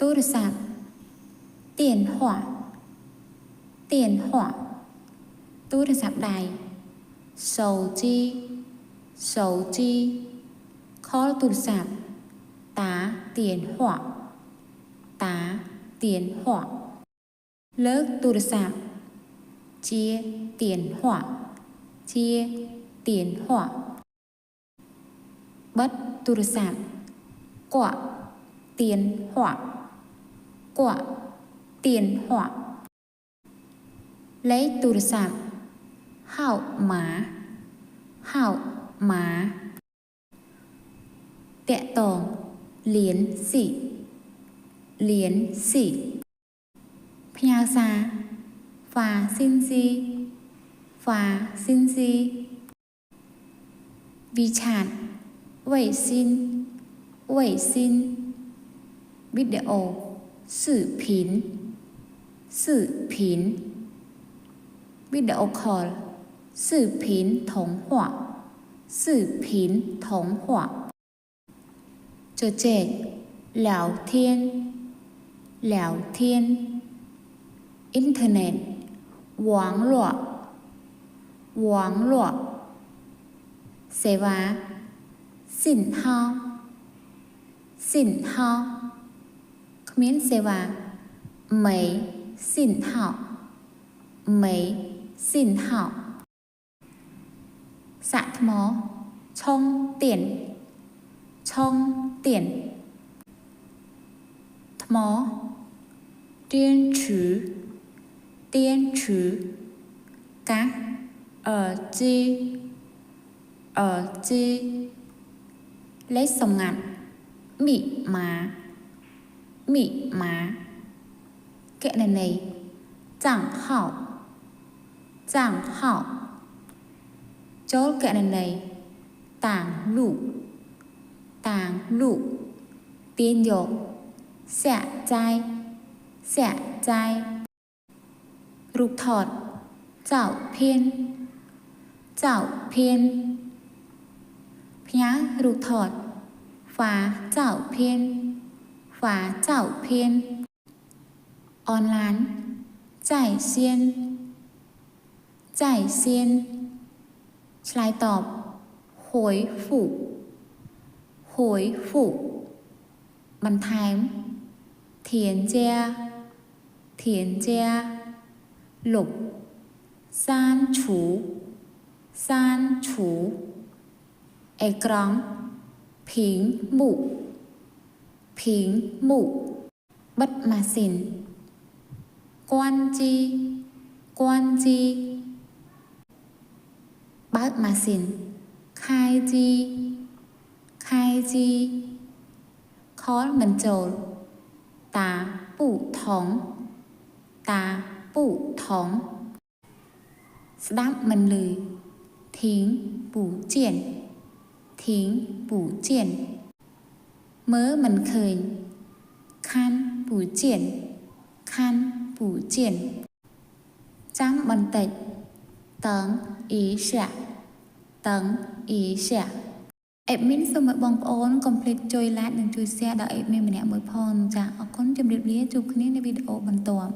ទូរស័ព្ទ điện thoại điện thoại ទូរស័ព្ទដៃ 手机手机 call ទូរស័ព្ទ 打电话打电话 លើកទូរស័ព្ទ 接电话接电话 បិទទូរស័ព្ទ 挂电话挂电话 lấy ទូរស័ព្ទ 号码号码 តាក់ទង 连系连系 ផ្ញើសារ 发信息发信息 WeChat 微信微信 video 视频视频 video call 视频通话视频通话 trò chuyện 聊天聊天 internet 网络网络 សេវា 信号信号 គ្មានសេវា 没信号没信号 សាកថ្ម 充电充电 ថ្ម 電池電池 កាស 耳機耳機 លេខសម្ងាត់ 密碼密碼 គណនី 账号账号 ចូលគណនី ต่างลูกต่างลูก ទាញយក 下载下载 រូបថត 照片照片 ផ្ញើរូបថត 发照片发照片 online 在線在線 ឆ្លើយតប 回复回复 បន្ថែម 添加添加 លុប 刪除刪除 អេក្រង់ 屏幕屏幕 បិទម៉ាស៊ីន 关机关机 បើកម៉ាស៊ីន 开机开机 call មិនចូល តា ពុថង តាពុថង ស្ដាប់មិនឮ ทิ้งปูเจียนทิ้งปูเจียน មើលមិនឃើញ ខាន់ปูเจียนខាន់ปูเจียน ចាំបន្តិច តឹងអ៊ីសាតឹងអ៊ីសាអេដមីនសូមឲ្យបងប្អូនកុំភ្លេចជួយ like និងជួយ share ដល់អេដមីនម្នាក់មួយផងចាអរគុណជម្រាបលាជួបគ្នានៅវីដេអូបន្ទាប់